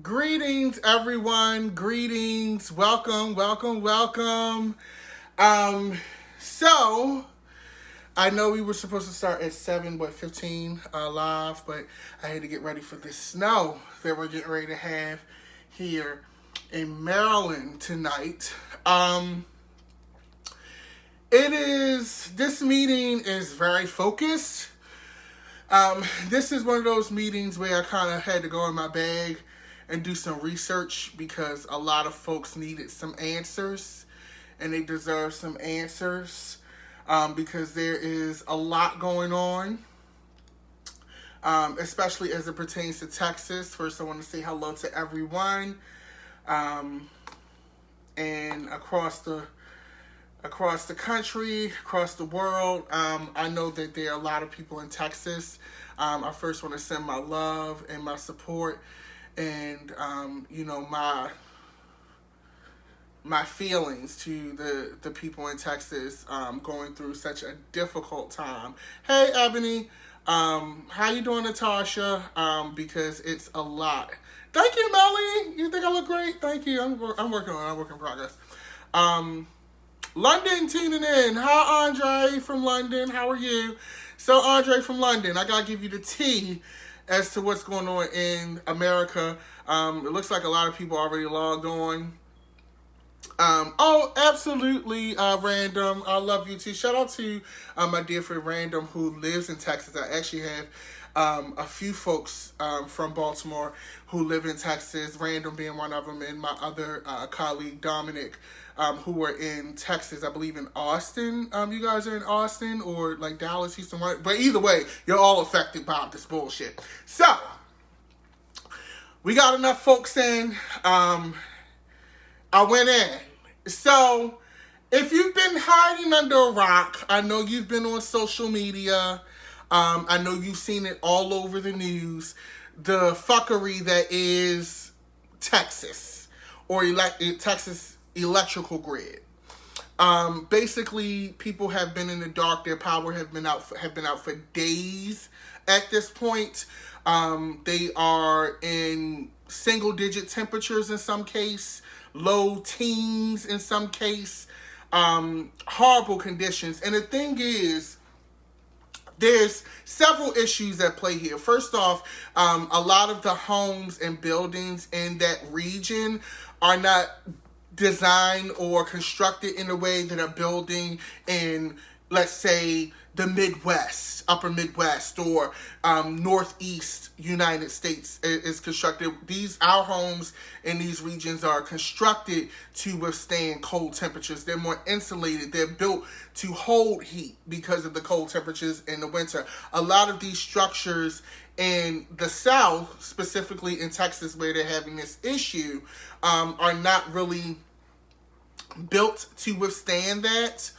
Greetings, everyone. Greetings. Welcome, welcome, welcome. So I know we were supposed to start at 7:15 live, but I had to get ready for the snow that we're getting ready to have here in Maryland tonight. This meeting is very focused. This is one of those meetings where I kind of had to go in my bag and do some research because a lot of folks needed some answers and they deserve some answers because there is a lot going on, especially as it pertains to Texas. First, I want to say hello to everyone and across the country, across the world. I know that there are a lot of people in Texas. I first want to send my love and my support and, my feelings to the people in Texas going through such a difficult time. Hey, Ebony. How you doing, Natasha? Because it's a lot. Thank you, Melly. You think I look great? Thank you. I'm working on it. I'm work in progress. London tuning in. Hi, Andre from London. How are you? So, Andre from London, I got to give you the tea as to what's going on in America. It looks like a lot of people already logged on. Absolutely, Random. I love you too. Shout out to my dear friend Random who lives in Texas. I actually have a few folks from Baltimore who live in Texas, Random being one of them, and my other colleague Dominic, who are in Texas, I believe in Austin. You guys are in Austin or like Dallas, Houston, right? But either way, you're all affected by this bullshit. So, we got enough folks in. I went in. So, if you've been hiding under a rock, I know you've been on social media. I know you've seen it all over the news. The fuckery that is Texas or Texas electrical grid. Basically, people have been in the dark. Their power have been out for days at this point. They are in single-digit temperatures in some case, low teens in some case, horrible conditions. And the thing is, there's several issues at play here. First off, a lot of the homes and buildings in that region are not designed or constructed in a way that a building in, let's say, the Midwest, upper Midwest, or Northeast United States is constructed. Our homes in these regions are constructed to withstand cold temperatures. They're more insulated. They're built to hold heat because of the cold temperatures in the winter. A lot of these structures in the South, specifically in Texas, where they're having this issue, are not really built to withstand that.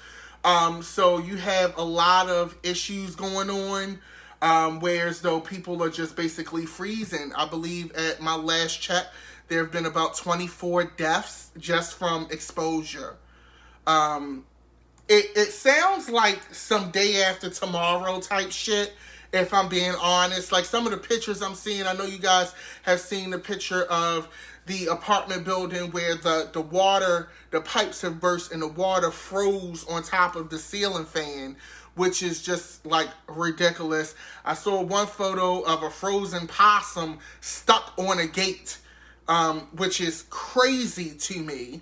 So you have a lot of issues going on, whereas though people are just basically freezing. I believe at my last check, there have been about 24 deaths just from exposure. It sounds like some day after tomorrow type shit, if I'm being honest. Like some of the pictures I'm seeing, I know you guys have seen the picture of the apartment building where the pipes have burst and the water froze on top of the ceiling fan, which is just like ridiculous. I saw one photo of a frozen possum stuck on a gate, which is crazy to me.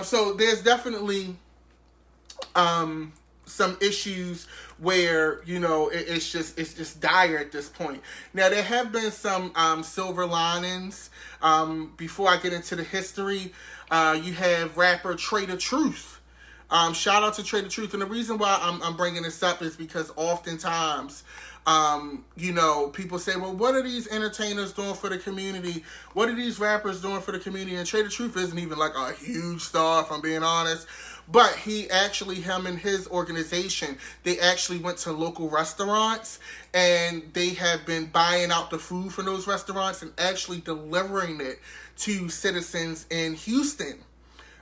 So there's definitely some issues where, it's just dire at this point. Now, there have been some silver linings. Before I get into the history, you have rapper Trader Truth. Shout out to Trader Truth. And the reason why I'm bringing this up is because oftentimes, people say, well, what are these entertainers doing for the community? What are these rappers doing for the community? And Trader Truth isn't even like a huge star, if I'm being honest. But him and his organization, they actually went to local restaurants and they have been buying out the food from those restaurants and actually delivering it to citizens in Houston.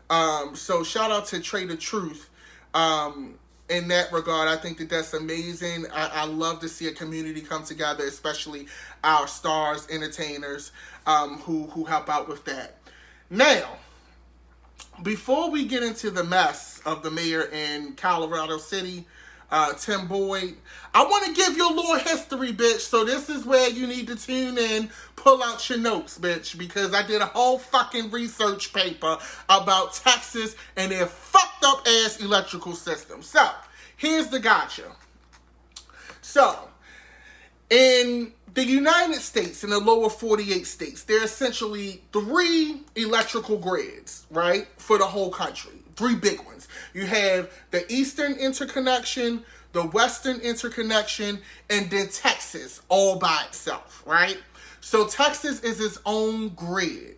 So shout out to Trader Truth. in that regard, I think that that's amazing. I love to see a community come together, especially our stars, entertainers, who help out with that. Now, before we get into the mess of the mayor in Colorado City, Tim Boyd, I want to give you a little history, bitch. So this is where you need to tune in, pull out your notes, bitch, because I did a whole fucking research paper about Texas and their fucked up ass electrical system. So here's the gotcha. So in the United States, in the lower 48 states, there are essentially 3 electrical grids, right, for the whole country. 3 big ones. You have the Eastern Interconnection, the Western Interconnection, and then Texas all by itself, right? So Texas is its own grid.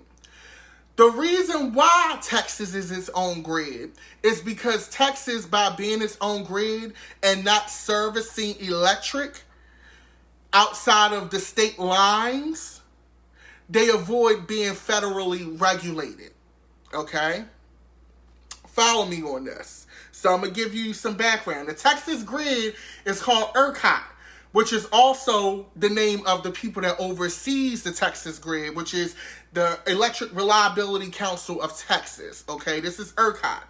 The reason why Texas is its own grid is because Texas, by being its own grid and not servicing electric outside of the state lines, they avoid being federally regulated, okay? Follow me on this. So I'm going to give you some background. The Texas grid is called ERCOT, which is also the name of the people that oversees the Texas grid, which is the Electric Reliability Council of Texas, okay? This is ERCOT.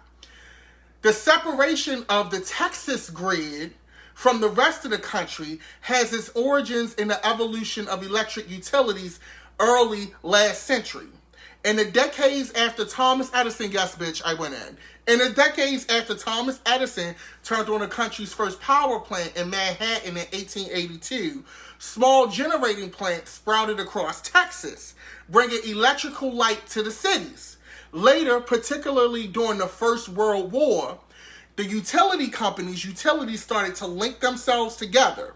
The separation of the Texas grid from the rest of the country has its origins in the evolution of electric utilities early last century. In the decades after Thomas Edison, yes, bitch, I went in the decades after Thomas Edison turned on the country's first power plant in Manhattan in 1882, small generating plants sprouted across Texas, bringing electrical light to the cities. Later, particularly during the First World War, the utilities started to link themselves together.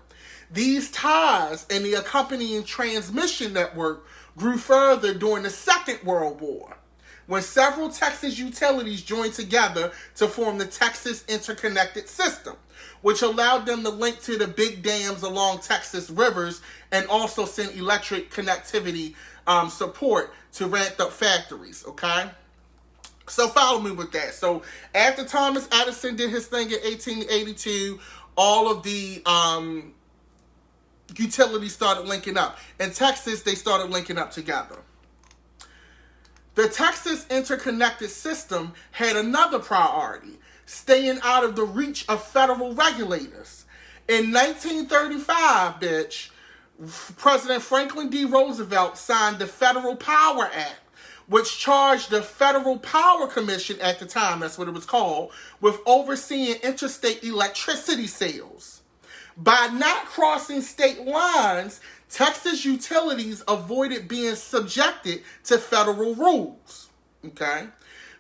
These ties and the accompanying transmission network grew further during the Second World War, when several Texas utilities joined together to form the Texas Interconnected System, which allowed them to link to the big dams along Texas rivers and also send electric connectivity support to ramped up factories, okay? So follow me with that. So after Thomas Edison did his thing in 1882, all of the utilities started linking up. In Texas, they started linking up together. The Texas Interconnected System had another priority, staying out of the reach of federal regulators. In 1935, bitch, President Franklin D. Roosevelt signed the Federal Power Act, which charged the Federal Power Commission at the time, that's what it was called, with overseeing interstate electricity sales. By not crossing state lines, Texas utilities avoided being subjected to federal rules. Okay?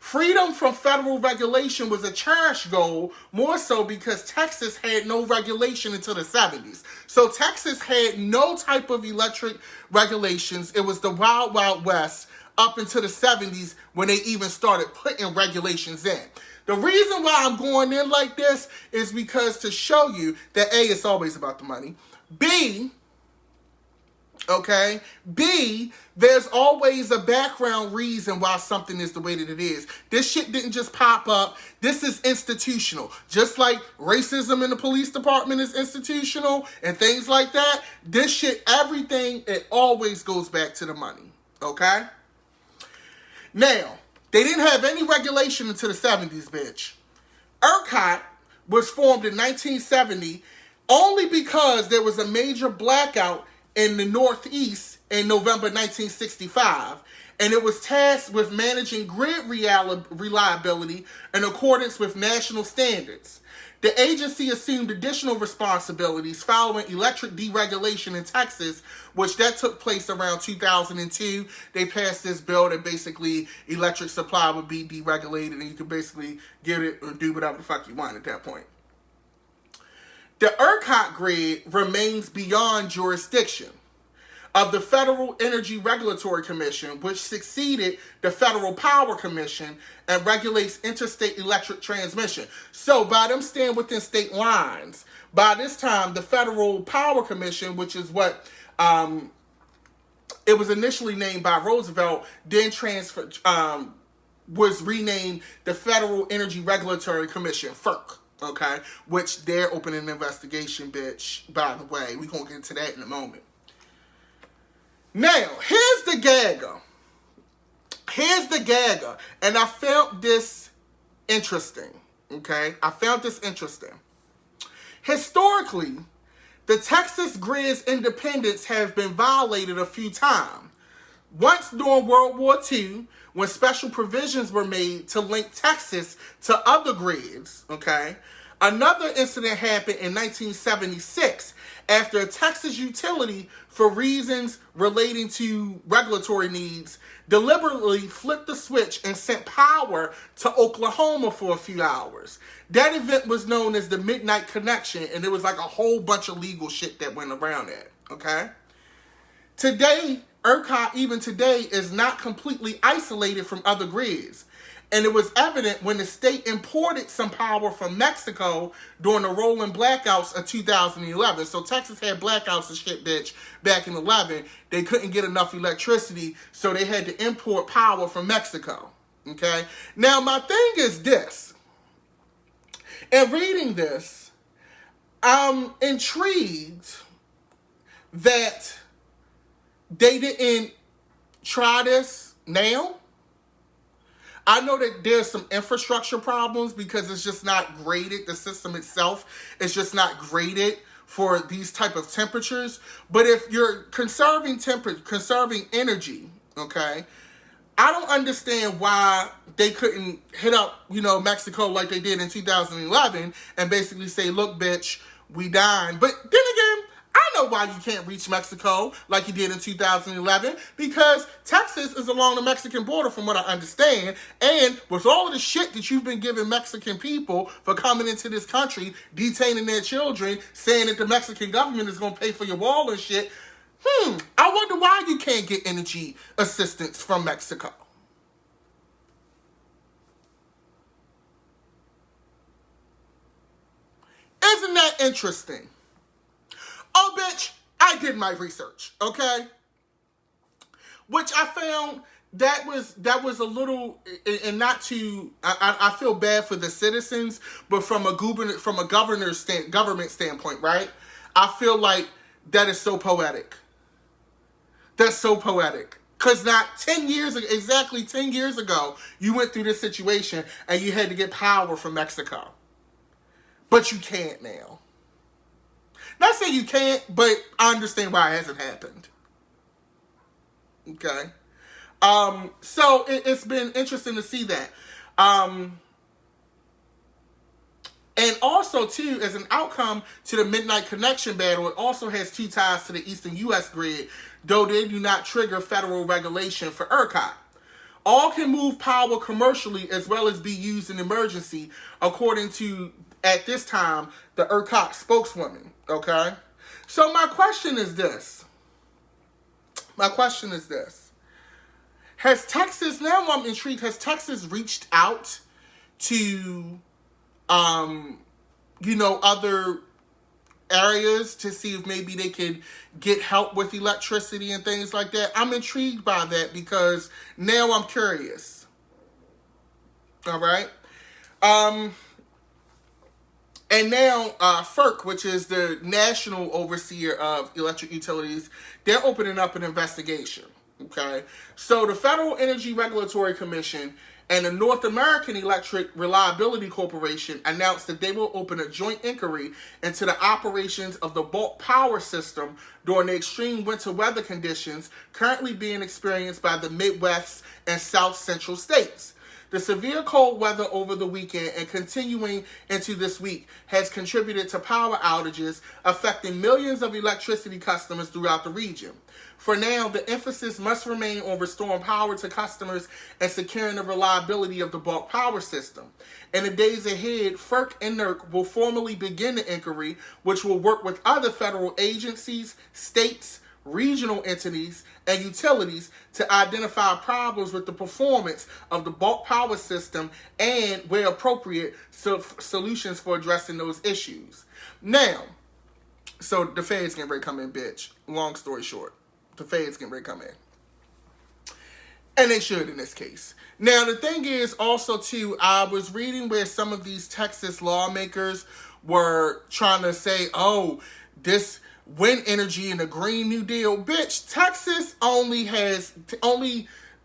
Freedom from federal regulation was a cherished goal, more so because Texas had no regulation until the 70s. So Texas had no type of electric regulations. It was the Wild Wild West up until the 70s when they even started putting regulations in. The reason why I'm going in like this is because to show you that A, it's always about the money. B, there's always a background reason why something is the way that it is. This shit didn't just pop up. This is institutional. Just like racism in the police department is institutional and things like that, this shit, everything, it always goes back to the money. Okay? Now, they didn't have any regulation until the 70s, bitch. ERCOT was formed in 1970 only because there was a major blackout in the Northeast in November 1965, and it was tasked with managing grid reliability in accordance with national standards. The agency assumed additional responsibilities following electric deregulation in Texas, which that took place around 2002. They passed this bill that basically electric supply would be deregulated and you could basically get it or do whatever the fuck you want at that point. The ERCOT grid remains beyond jurisdiction of the Federal Energy Regulatory Commission, which succeeded the Federal Power Commission and regulates interstate electric transmission. So by them staying within state lines, by this time, the Federal Power Commission, which is what it was initially named by Roosevelt, then was renamed the Federal Energy Regulatory Commission, FERC. Okay? Which they're opening an investigation, bitch, by the way. We're going to get into that in a moment. Now, here's the gagger. Here's the gagger. And I found this interesting. Okay? I found this interesting. Historically, the Texas grid's independence has been violated a few times. Once during World War II, when special provisions were made to link Texas to other grids, okay? Another incident happened in 1976 after a Texas utility, for reasons relating to regulatory needs, deliberately flipped the switch and sent power to Oklahoma for a few hours. That event was known as the Midnight Connection, and there was like a whole bunch of legal shit that went around that, okay? Today, ERCOT, even today, is not completely isolated from other grids. And it was evident when the state imported some power from Mexico during the rolling blackouts of 2011. So Texas had blackouts and shit, bitch, back in 11. They couldn't get enough electricity, so they had to import power from Mexico. Okay? Now, my thing is this. In reading this, I'm intrigued that they didn't try this now. I know that there's some infrastructure problems because it's just not graded. The system itself is just not graded for these type of temperatures. But if you're conserving energy, okay, I don't understand why they couldn't hit up, Mexico like they did in 2011 and basically say, look, bitch, we dying. But then again, I know why you can't reach Mexico like you did in 2011, because Texas is along the Mexican border from what I understand, and with all of the shit that you've been giving Mexican people for coming into this country, detaining their children, saying that the Mexican government is going to pay for your wall and shit, I wonder why you can't get energy assistance from Mexico. Isn't that interesting? Oh, bitch, I did my research, okay? Which I found that was a little, and not to, I feel bad for the citizens, but from a government standpoint, right? I feel like that is so poetic. That's so poetic. Because not 10 years ago, exactly 10 years ago, you went through this situation and you had to get power from Mexico. But you can't now. Not saying you can't, but I understand why it hasn't happened. Okay. So it's been interesting to see that. And also, too, as an outcome to the Midnight Connection battle, it also has two ties to the Eastern U.S. grid, though they do not trigger federal regulation for ERCOT. All can move power commercially as well as be used in emergency, according to, at this time, the ERCOT spokeswoman. Okay? So my question is this. Has Texas, now I'm intrigued, has Texas reached out to, other areas to see if maybe they could get help with electricity and things like that? I'm intrigued by that because now I'm curious. All right? And now FERC, which is the National Overseer of Electric Utilities, they're opening up an investigation, okay? So the Federal Energy Regulatory Commission and the North American Electric Reliability Corporation announced that they will open a joint inquiry into the operations of the bulk power system during the extreme winter weather conditions currently being experienced by the Midwest and South Central states. The severe cold weather over the weekend and continuing into this week has contributed to power outages affecting millions of electricity customers throughout the region. For now, the emphasis must remain on restoring power to customers and securing the reliability of the bulk power system. In the days ahead, FERC and NERC will formally begin the inquiry, which will work with other federal agencies, states, regional entities, and utilities to identify problems with the performance of the bulk power system and, where appropriate, solutions for addressing those issues. Now, so the feds getting ready to come in, bitch. Long story short, the feds getting ready to come in. And they should in this case. Now, the thing is also, too, I was reading where some of these Texas lawmakers were trying to say, oh, this wind energy and the Green New Deal. Bitch, Texas only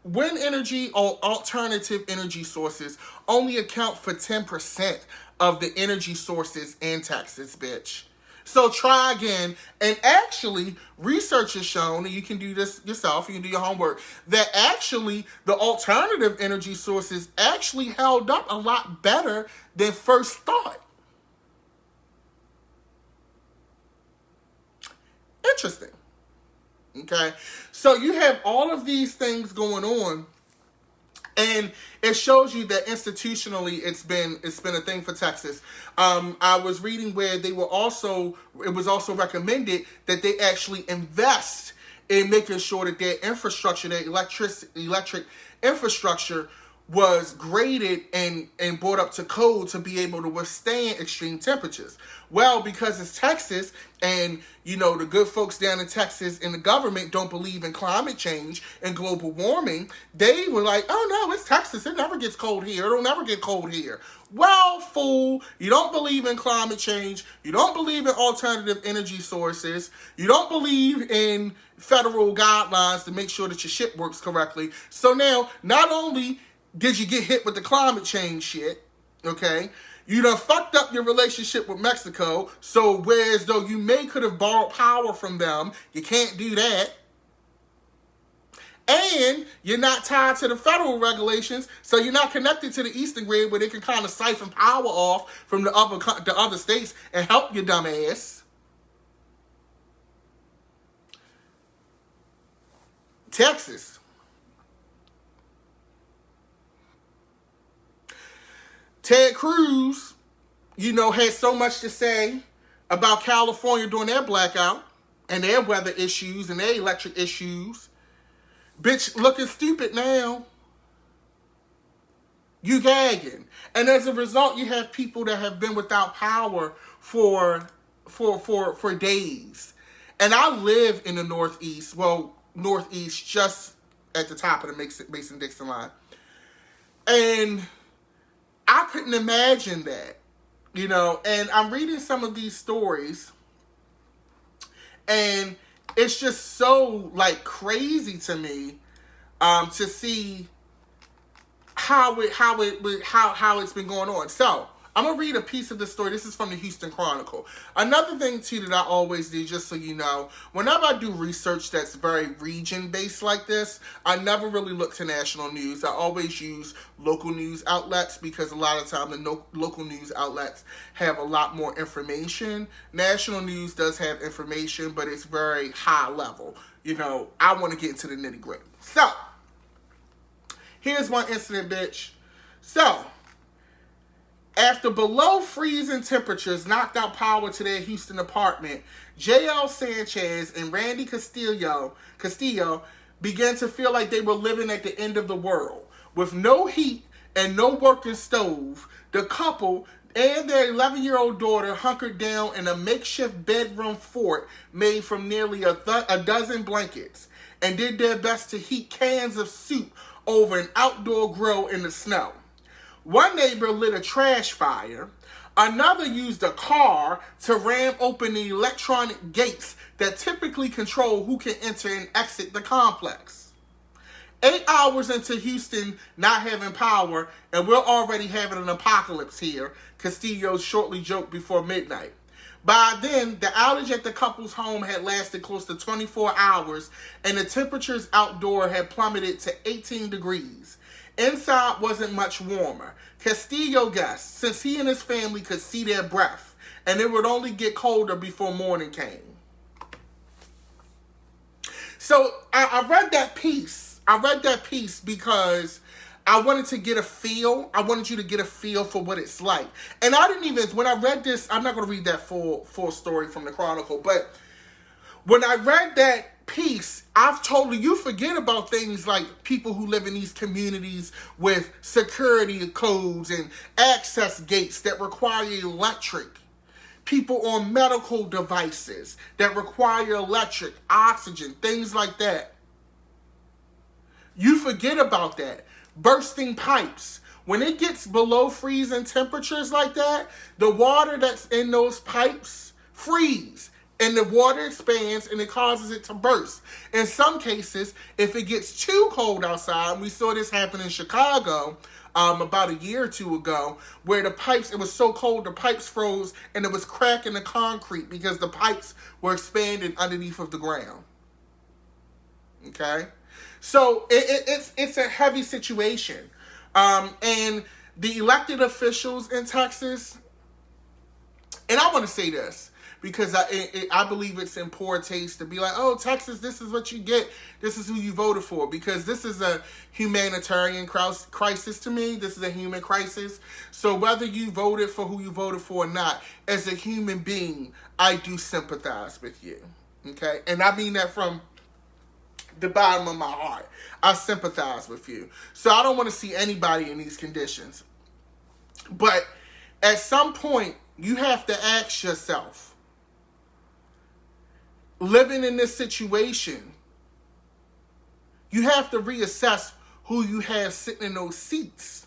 wind energy or alternative energy sources only account for 10% of the energy sources in Texas, bitch. So try again. And actually, research has shown, and you can do this yourself, you can do your homework, that actually the alternative energy sources actually held up a lot better than first thought. Interesting. Okay? So you have all of these things going on, and it shows you that institutionally it's been a thing for Texas. I was reading where it was also recommended that they actually invest in making sure that their infrastructure, their electric infrastructure, was graded and brought up to code to be able to withstand extreme temperatures. Well, because it's Texas, and the good folks down in Texas and the government don't believe in climate change and global warming, they were like, oh no, it's Texas, it never gets cold here, it'll never get cold here. Well, fool, you don't believe in climate change, you don't believe in alternative energy sources, you don't believe in federal guidelines to make sure that your shit works correctly. So now, not only did you get hit with the climate change shit, okay? You done fucked up your relationship with Mexico, so whereas though you could have borrowed power from them, you can't do that. And you're not tied to the federal regulations, so you're not connected to the Eastern Grid where they can kind of siphon power off from the other states and help your dumb ass. Texas. Ted Cruz, had so much to say about California during their blackout and their weather issues and their electric issues. Bitch, looking stupid now. You gagging. And as a result, you have people that have been without power for days. And I live in the Northeast. Well, Northeast, just at the top of the Mason-Dixon line. And I couldn't imagine that, and I'm reading some of these stories, and it's just so, crazy to me, to see how it's been going on. So, I'm going to read a piece of the story. This is from the Houston Chronicle. Another thing, too, that I always do, just so you know, whenever I do research that's very region-based like this, I never really look to national news. I always use local news outlets because a lot of time the local news outlets have a lot more information. National news does have information, but it's very high level. I want to get into the nitty-gritty. So, here's one incident, bitch. So, after below freezing temperatures knocked out power to their Houston apartment, J.L. Sanchez and Randy Castillo began to feel like they were living at the end of the world. With no heat and no working stove, the couple and their 11-year-old daughter hunkered down in a makeshift bedroom fort made from nearly a dozen blankets and did their best to heat cans of soup over an outdoor grill in the snow. One neighbor lit a trash fire. Another used a car to ram open the electronic gates that typically control who can enter and exit the complex. 8 hours into Houston not having power, and we're already having an apocalypse here, Castillo shortly joked before midnight. By then, the outage at the couple's home had lasted close to 24 hours, and the temperatures outdoor had plummeted to 18 degrees. Inside wasn't much warmer. Castillo guessed, since he and his family could see their breath, and it would only get colder before morning came. So I read that piece. Because I wanted to get a feel. I wanted you to get a feel for what it's like. And I didn't even, when I read this, I'm not going to read that full story from the Chronicle, but when I read that piece, you forget about things like people who live in these communities with security codes and access gates that require electric. People on medical devices that require electric, oxygen, things like that. You forget about that. Bursting pipes. When it gets below freezing temperatures like that, the water that's in those pipes freeze. And the water expands and it causes it to burst. In some cases, if it gets too cold outside, and we saw this happen in Chicago about a year or two ago, where the pipes, it was so cold, the pipes froze and it was cracking the concrete because the pipes were expanding underneath of the ground. Okay? So it's a heavy situation. And the elected officials in Texas, and I want to say this, because I believe it's in poor taste to be like, oh, Texas, this is what you get. This is who you voted for. Because this is a humanitarian crisis to me. This is a human crisis. So whether you voted for who you voted for or not, as a human being, I do sympathize with you. Okay? And I mean that from the bottom of my heart. I sympathize with you. So I don't want to see anybody in these conditions. But at some point, you have to ask yourself, living in this situation, you have to reassess who you have sitting in those seats,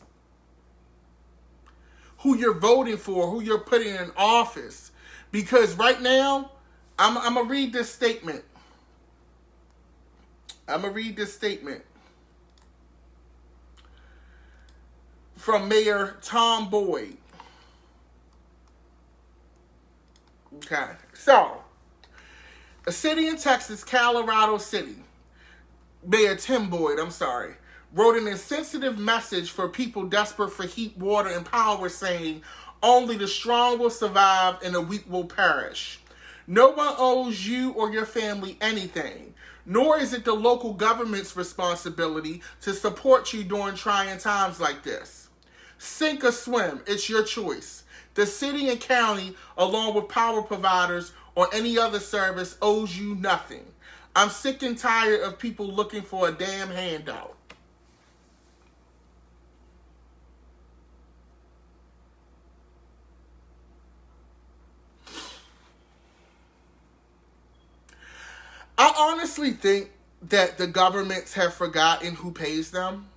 who you're voting for, who you're putting in office. Because right now, I'm going to read this statement. From Mayor Tom Boyd. Okay, so a city in Texas, Colorado City, Mayor Tim Boyd, wrote an insensitive message for people desperate for heat, water, and power, saying, only the strong will survive and the weak will perish. No one owes you or your family anything, nor is it the local government's responsibility to support you during trying times like this. Sink or swim, it's your choice. The city and county, along with power providers or any other service, owes you nothing. I'm sick and tired of people looking for a damn handout. I honestly think that the governments have forgotten who pays them.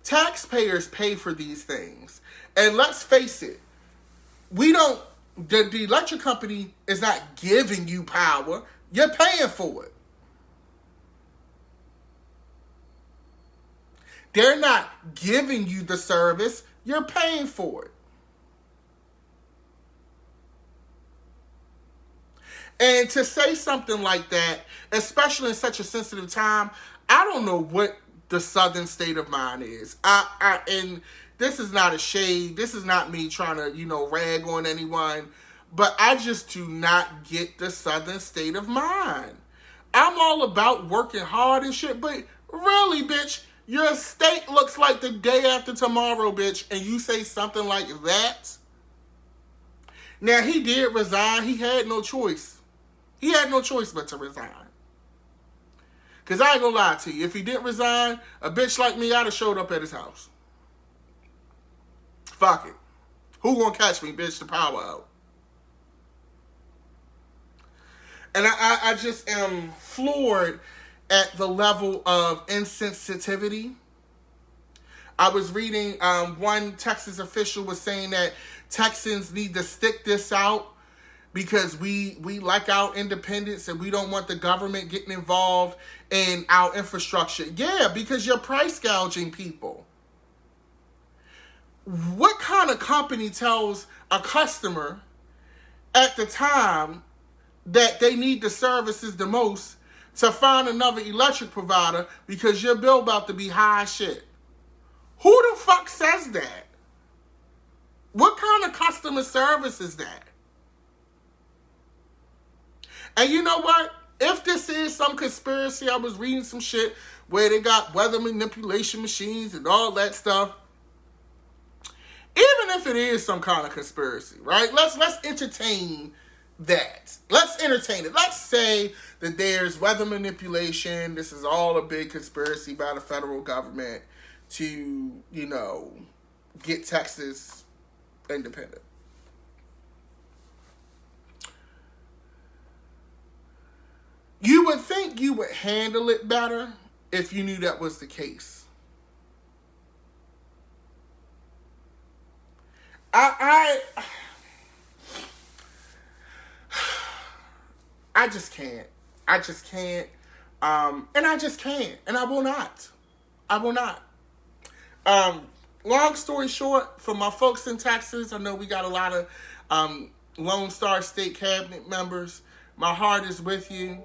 Taxpayers pay for these things. And let's face it, the electric company is not giving you power. You're paying for it. They're not giving you the service. You're paying for it. And to say something like that, especially in such a sensitive time, I don't know what the Southern state of mind is. And this is not a shade. This is not me trying to, rag on anyone. But I just do not get the Southern state of mind. I'm all about working hard and shit, but really, bitch, your state looks like the day after tomorrow, bitch, and you say something like that? Now, he did resign. He had no choice. He had no choice but to resign. Because I ain't gonna lie to you. If he didn't resign, a bitch like me, I'd have showed up at his house. Fuck it. Who gonna catch me, bitch? The power out. And I just am floored at the level of insensitivity. I was reading one Texas official was saying that Texans need to stick this out because we like our independence and we don't want the government getting involved in our infrastructure. Yeah, because you're price gouging people. What kind of company tells a customer at the time that they need the services the most to find another electric provider because your bill about to be high as shit? Who the fuck says that? What kind of customer service is that? And you know what? If this is some conspiracy, I was reading some shit where they got weather manipulation machines and all that stuff. Even if it is some kind of conspiracy, right? Let's entertain that. Let's entertain it. Let's say that there's weather manipulation. This is all a big conspiracy by the federal government to, get Texas independent. You would think you would handle it better if you knew that was the case. I just can't. I just can't. And I just can't. And I will not. I will not. Long story short, for my folks in Texas, I know we got a lot of Lone Star State Cabinet members. My heart is with you.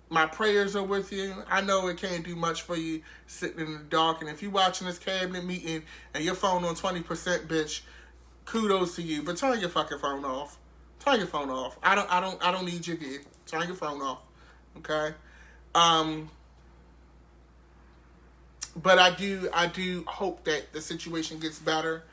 My prayers are with you. I know it can't do much for you sitting in the dark. And if you're watching this cabinet meeting and your phone on 20%, bitch, kudos to you. But turn your fucking phone off. Turn your phone off. I don't need you here. Turn your phone off. Okay? But I do hope that the situation gets better.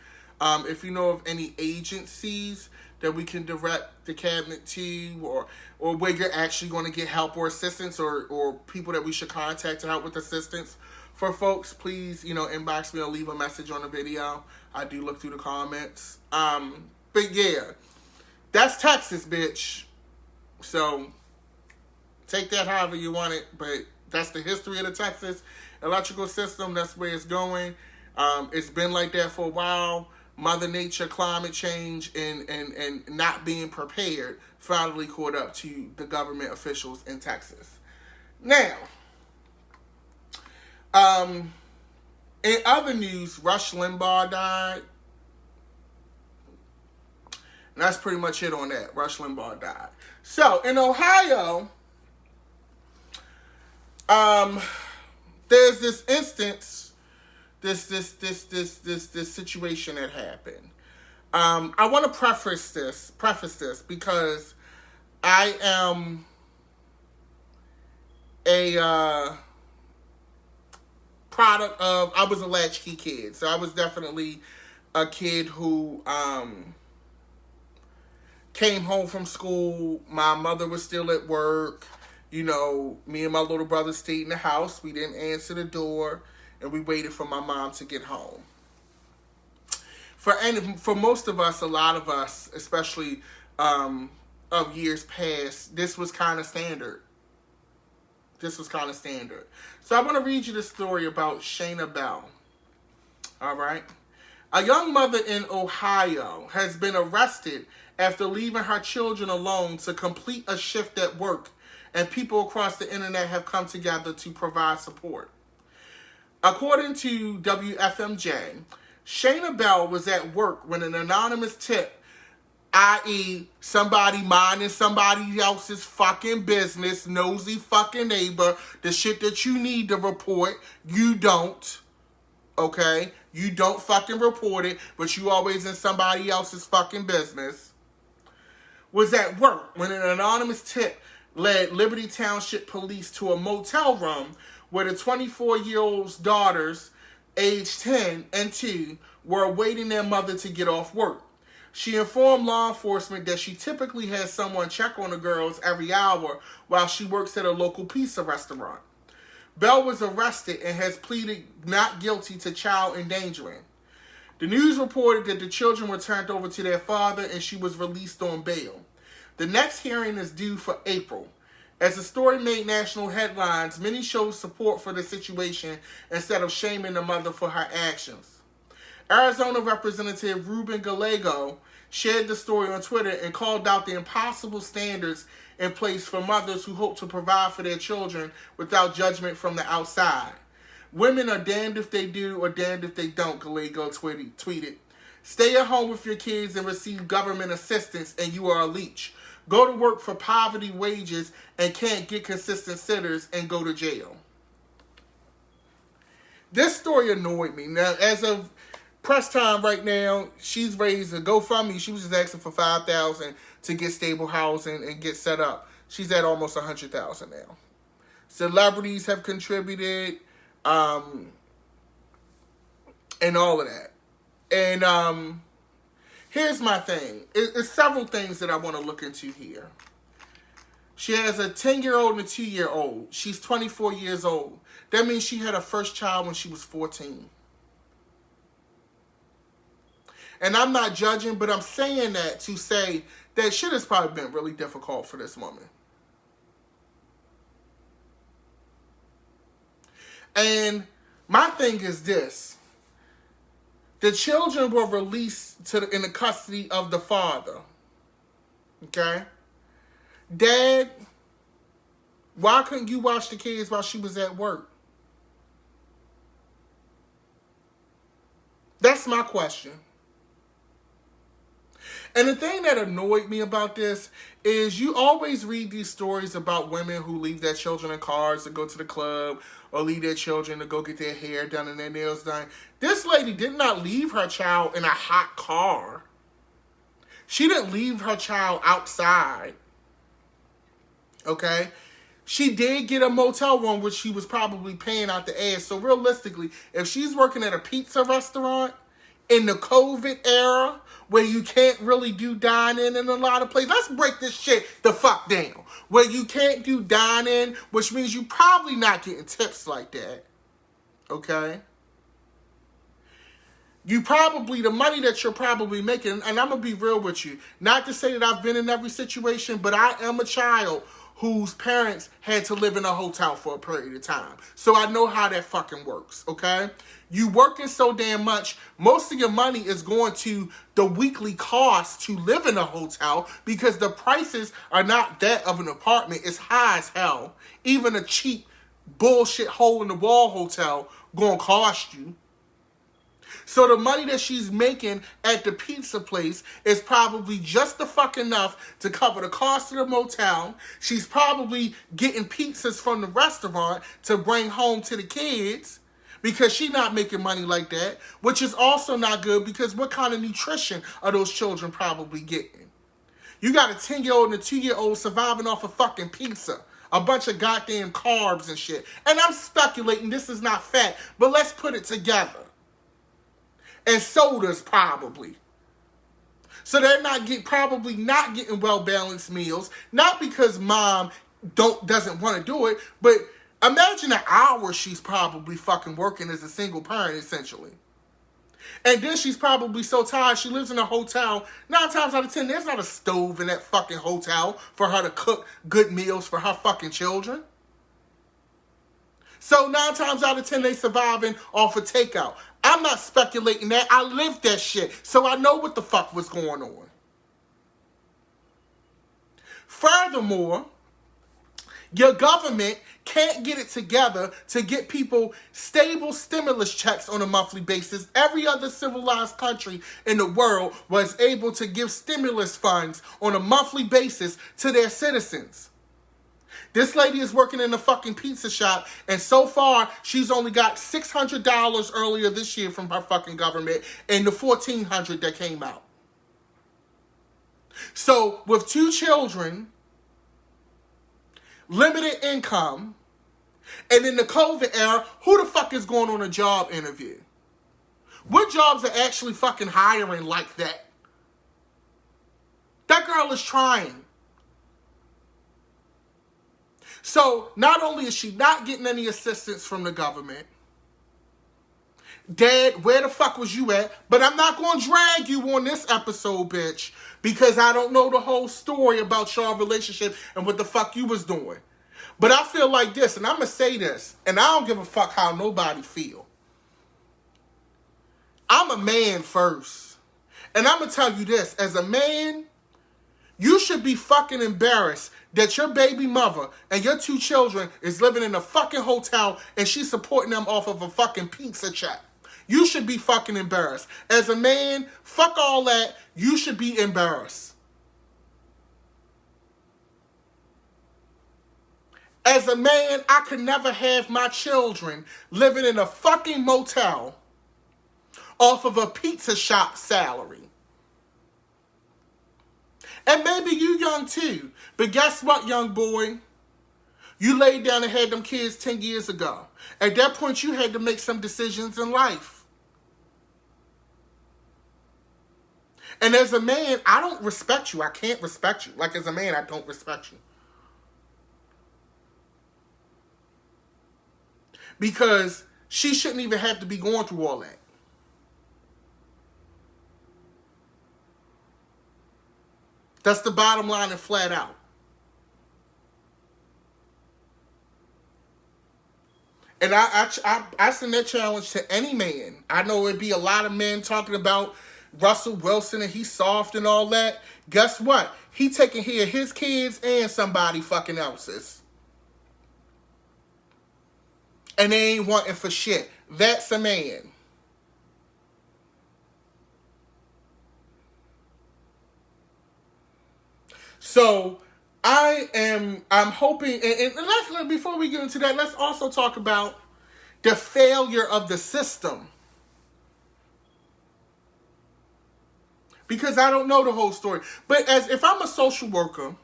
If you know of any agencies that we can direct the cabinet to, or where you're actually going to get help or assistance, or people that we should contact to help with assistance for folks, please, inbox me or leave a message on the video. I do look through the comments. But yeah, that's Texas, bitch. So take that however you want it, but that's the history of the Texas electrical system. That's where it's going. It's been like that for a while. Mother Nature, climate change, and not being prepared finally caught up to the government officials in Texas. Now, in other news, Rush Limbaugh died. And that's pretty much it on that. Rush Limbaugh died. So, in Ohio, there's this instance, this situation that happened. I want to preface this because I am a product of, I was a latchkey kid. So I was definitely a kid who came home from school. My mother was still at work. Me and my little brother stayed in the house. We didn't answer the door, and we waited for my mom to get home. For most of us, a lot of us, especially of years past, this was kind of standard. So I want to read you the story about Shaina Bell. All right? A young mother in Ohio has been arrested after leaving her children alone to complete a shift at work, and people across the internet have come together to provide support. According to WFMJ, Shaina Bell was at work when an anonymous tip, i.e. somebody minding somebody else's fucking business, nosy fucking neighbor, the shit that you need to report, you don't, okay? You don't fucking report it, but you always in somebody else's fucking business, was at work when an anonymous tip led Liberty Township Police to a motel room where the 24-year-old's daughters, aged 10 and 2, were awaiting their mother to get off work. She informed law enforcement that she typically has someone check on the girls every hour while she works at a local pizza restaurant. Bell was arrested and has pleaded not guilty to child endangering. The news reported that the children were turned over to their father and she was released on bail. The next hearing is due for April. As the story made national headlines, many showed support for the situation instead of shaming the mother for her actions. Arizona Representative Ruben Gallego shared the story on Twitter and called out the impossible standards in place for mothers who hope to provide for their children without judgment from the outside. Women are damned if they do or damned if they don't, Gallego tweeted. Stay at home with your kids and receive government assistance and you are a leech. Go to work for poverty wages and can't get consistent sitters and go to jail. This story annoyed me. Now, as of press time right now, she's raised a GoFundMe. She was just asking for $5,000 to get stable housing and get set up. She's at almost $100,000 now. Celebrities have contributed, and all of that. And here's my thing. It's several things that I want to look into here. She has a 10-year-old and a 2-year-old. She's 24 years old. That means she had her first child when she was 14. And I'm not judging, but I'm saying that to say that shit has probably been really difficult for this woman. And my thing is this. The children were released in the custody of the father. Okay? Dad, why couldn't you watch the kids while she was at work? That's my question. And the thing that annoyed me about this is you always read these stories about women who leave their children in cars to go to the club or leave their children to go get their hair done and their nails done. This lady did not leave her child in a hot car. She didn't leave her child outside. Okay? She did get a motel room, which she was probably paying out the ass. So realistically, if she's working at a pizza restaurant in the COVID era, where you can't really do dine-in in a lot of places. Let's break this shit the fuck down. Where you can't do dine-in, which means you probably not getting tips like that. Okay? You probably, the money that you're probably making, and I'm going to be real with you, not to say that I've been in every situation, but I am a child whose parents had to live in a hotel for a period of time. So I know how that fucking works, okay? You working so damn much, most of your money is going to the weekly cost to live in a hotel because the prices are not that of an apartment. It's high as hell. Even a cheap bullshit hole-in-the-wall hotel gonna cost you. So the money that she's making at the pizza place is probably just the fuck enough to cover the cost of the motel. She's probably getting pizzas from the restaurant to bring home to the kids because she's not making money like that, which is also not good because what kind of nutrition are those children probably getting? You got a 10-year-old and a 2-year-old surviving off of fucking pizza. A bunch of goddamn carbs and shit. And I'm speculating this is not fact, but let's put it together. And sodas probably. So they're probably not getting well-balanced meals. Not because mom doesn't want to do it, but imagine the hours she's probably fucking working as a single parent, essentially. And then she's probably so tired, she lives in a hotel. 9 times out of 10, there's not a stove in that fucking hotel for her to cook good meals for her fucking children. So 9 times out of 10, they surviving off of takeout. I'm not speculating that. I lived that shit. So I know what the fuck was going on. Furthermore, your government can't get it together to get people stable stimulus checks on a monthly basis. Every other civilized country in the world was able to give stimulus funds on a monthly basis to their citizens. This lady is working in a fucking pizza shop, and so far, she's only got $600 earlier this year from her fucking government, and the $1,400 that came out. So, with 2 children, limited income, and in the COVID era, who the fuck is going on a job interview? What jobs are actually fucking hiring like that? That girl is trying. So, not only is she not getting any assistance from the government, Dad, where the fuck was you at? But I'm not going to drag you on this episode, bitch, because I don't know the whole story about your relationship and what the fuck you was doing. But I feel like this, and I'm going to say this, and I don't give a fuck how nobody feel. I'm a man first. And I'm going to tell you this, as a man, you should be fucking embarrassed that your baby mother and your 2 children is living in a fucking hotel and she's supporting them off of a fucking pizza check. You should be fucking embarrassed. As a man, fuck all that. You should be embarrassed. As a man, I could never have my children living in a fucking motel off of a pizza shop salary. And maybe you young too. But guess what, young boy? You laid down and had them kids 10 years ago. At that point, you had to make some decisions in life. And as a man, I don't respect you. I can't respect you. Like, as a man, I don't respect you. Because she shouldn't even have to be going through all that. That's the bottom line and flat out. And I send that challenge to any man. I know it'd be a lot of men talking about Russell Wilson and he's soft and all that. Guess what? He taking care of his kids and somebody fucking else's. And they ain't wanting for shit. That's a man. So I'm hoping, and let's, before we get into that, let's also talk about the failure of the system. Because I don't know the whole story. But as if I'm a social worker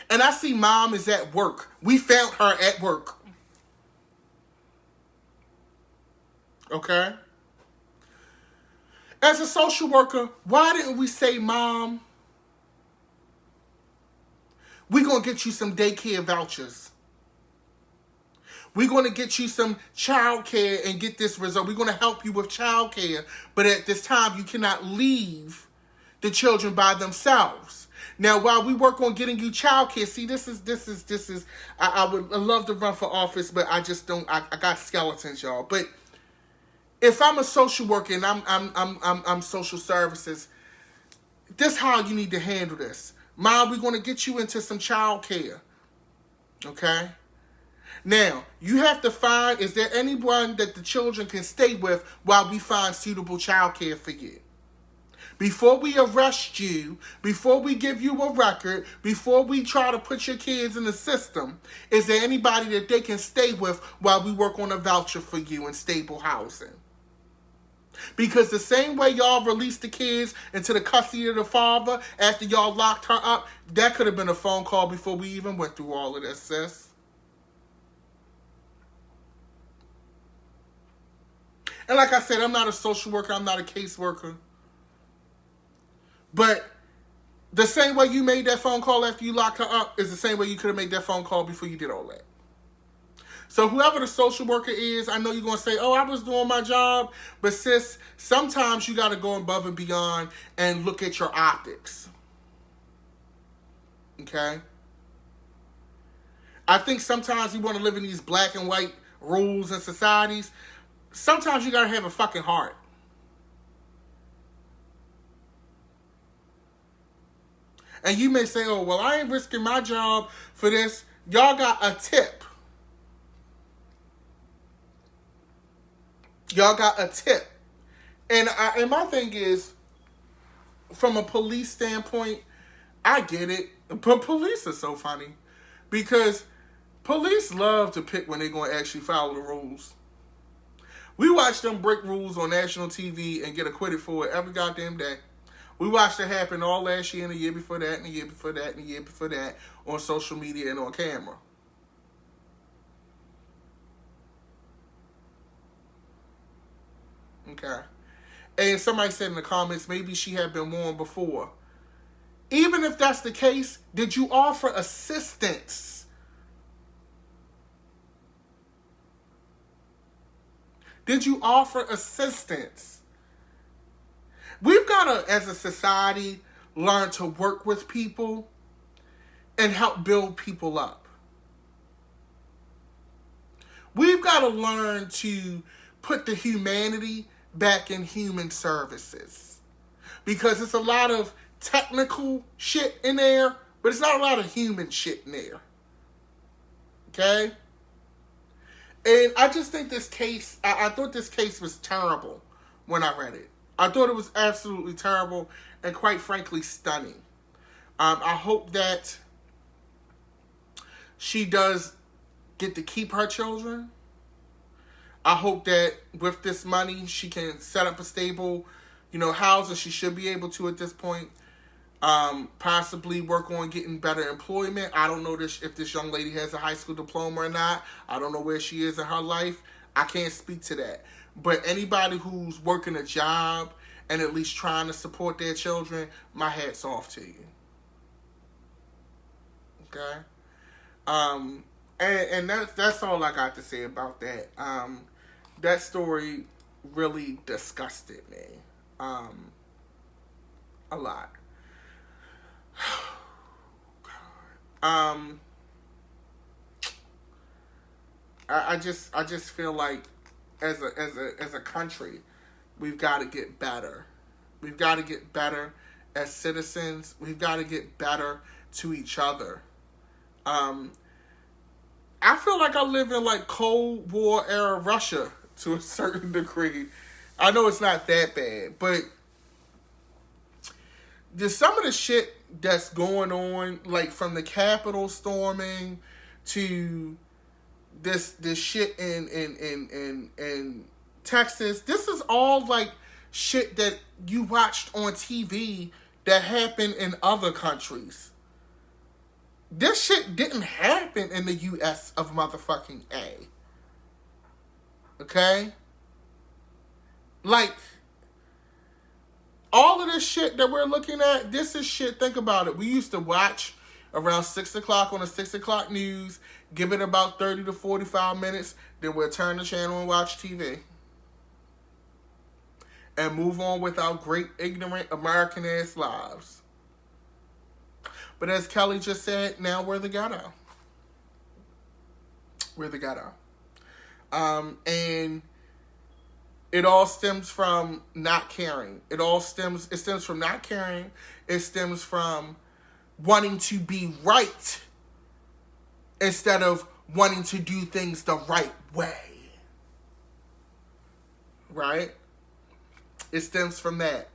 and I see mom is at work, we found her at work. Okay? As a social worker, why didn't we say, Mom, we're going to get you some daycare vouchers. We're going to get you some child care and get this result. We're going to help you with child care. But at this time, you cannot leave the children by themselves. Now, while we work on getting you child care, see, this is, I would love to run for office, but I just don't, I got skeletons, y'all. But if I'm a social worker and I'm social services, this is how you need to handle this. Mom, we're going to get you into some child care. Okay? Now, you have to find, is there anyone that the children can stay with while we find suitable child care for you? Before we arrest you, before we give you a record, before we try to put your kids in the system, is there anybody that they can stay with while we work on a voucher for you in stable housing? Because the same way y'all released the kids into the custody of the father after y'all locked her up, that could have been a phone call before we even went through all of this, sis. And like I said, I'm not a social worker. I'm not a caseworker. But the same way you made that phone call after you locked her up is the same way you could have made that phone call before you did all that. So whoever the social worker is, I know you're going to say, oh, I was doing my job. But sis, sometimes you got to go above and beyond and look at your optics. Okay? I think sometimes you want to live in these black and white rules and societies. Sometimes you got to have a fucking heart. And you may say, oh, well, I ain't risking my job for this. Y'all got a tip. Y'all got a tip. And my thing is, from a police standpoint, I get it. But police are so funny. Because police love to pick when they're going to actually follow the rules. We watch them break rules on national TV and get acquitted for it every goddamn day. We watched it happen all last year and the year before that and the year before that and the year before that on social media and on camera. Okay. And somebody said in the comments, maybe she had been warned before. Even if that's the case, did you offer assistance? Did you offer assistance? We've got to, as a society, learn to work with people and help build people up. We've got to learn to put the humanity back in human services. Because it's a lot of technical shit in there, but it's not a lot of human shit in there. Okay? And I just think this case, I thought this case was terrible when I read it. I thought it was absolutely terrible and quite frankly stunning. I hope that she does get to keep her children. I hope that with this money she can set up a stable, housing. She should be able to at this point. Possibly work on getting better employment. I don't know if this young lady has a high school diploma or not. I don't know where she is in her life. I can't speak to that. But anybody who's working a job and at least trying to support their children, my hat's off to you. Okay? And that's all I got to say about that. That story really disgusted me. A lot. I just feel like as a country, we've got to get better. We've got to get better as citizens. We've got to get better to each other. I feel like I live in like Cold War era Russia to a certain degree. I know it's not that bad, but there's some of the shit that's going on, like from the Capitol storming to this shit in Texas. This is all like shit that you watched on TV that happened in other countries. This shit didn't happen in the U.S. of motherfucking A. Okay? Like, all of this shit that we're looking at, this is shit, think about it. We used to watch around 6 o'clock on the 6 o'clock news, give it about 30 to 45 minutes, then we'll turn the channel and watch TV. And move on with our great, ignorant, American-ass lives. But as Kelly just said, now we're the ghetto. We're the ghetto. And it all stems from not caring. It stems from not caring. It stems from wanting to be right instead of wanting to do things the right way. Right? It stems from that.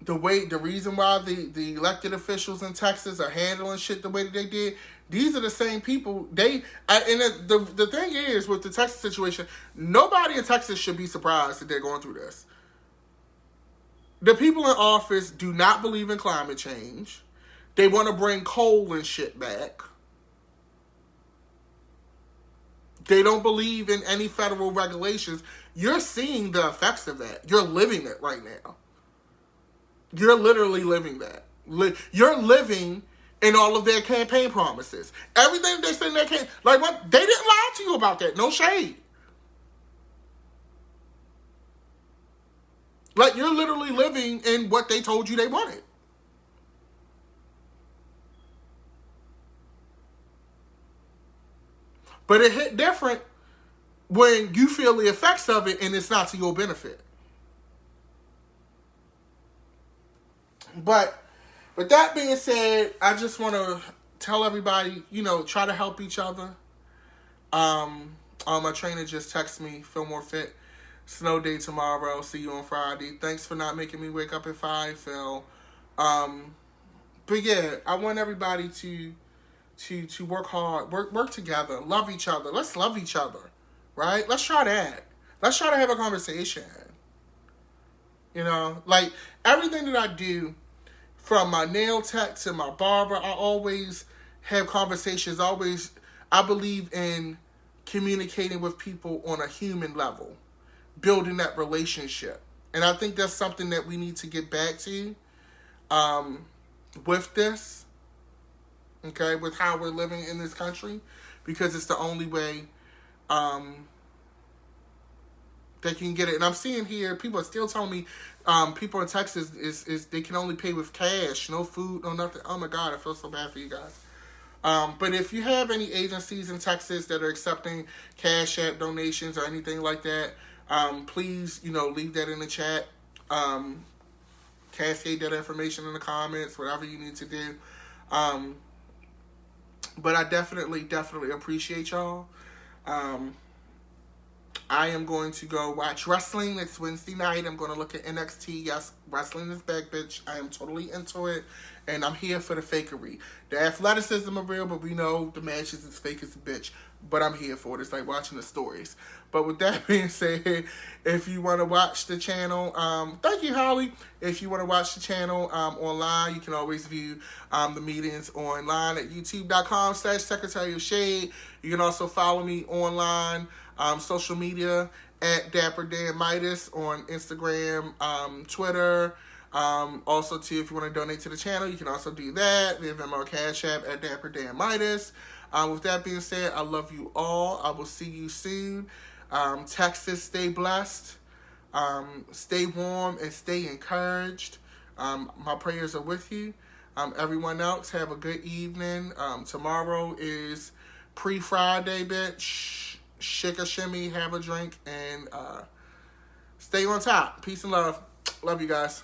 The reason why the elected officials in Texas are handling shit the way that they did, these are the same people. The thing is, with the Texas situation, nobody in Texas should be surprised that they're going through this. The people in office do not believe in climate change. They want to bring coal and shit back. They don't believe in any federal regulations. You're seeing the effects of that. You're living it right now. You're literally living that. You're living in all of their campaign promises. Everything they said in their campaign, like what they didn't lie to you about that. No shade. Like you're literally living in what they told you they wanted. But it hit different when you feel the effects of it and it's not to your benefit. But with that being said, I just want to tell everybody, try to help each other. My trainer just texted me, feel more fit. Snow day tomorrow. See you on Friday. Thanks for not making me wake up at 5, Phil. But yeah, I want everybody to work hard, work together, love each other. Let's love each other, right? Let's try that. Let's try to have a conversation. Like everything that I do, from my nail tech to my barber, I always have conversations. I believe in communicating with people on a human level, building that relationship. And I think that's something that we need to get back to with this, okay, with how we're living in this country, because it's the only way they can get it. And I'm seeing here, people are still telling me people in Texas is they can only pay with cash, no food, no nothing. Oh my God, I feel so bad for you guys. But if you have any agencies in Texas that are accepting Cash App donations or anything like that, please, leave that in the chat. Cascade that information in the comments, whatever you need to do. But I definitely appreciate y'all. I am going to go watch wrestling. It's Wednesday night. I'm going to look at NXT. Yes, wrestling is back, bitch. I am totally into it. And I'm here for the fakery. The athleticism are real, but we know the matches is fake as a bitch. But I'm here for it. It's like watching the stories. But with that being said, if you want to watch the channel, thank you, Holly. If you want to watch the channel online, you can always view the meetings online at youtube.com/Secretary of Shade. You can also follow me online, social media at Dapper Dan Midas on Instagram, Twitter. Also, too, if you want to donate to the channel, you can also do that. We have Venmo Cash App at Dapper Dan Midas. With that being said, I love you all. I will see you soon. Texas, stay blessed. Stay warm and stay encouraged. My prayers are with you. Everyone else, have a good evening. Tomorrow is pre-Friday, bitch. Shake a shimmy, have a drink, and stay on top. Peace and love. Love you guys.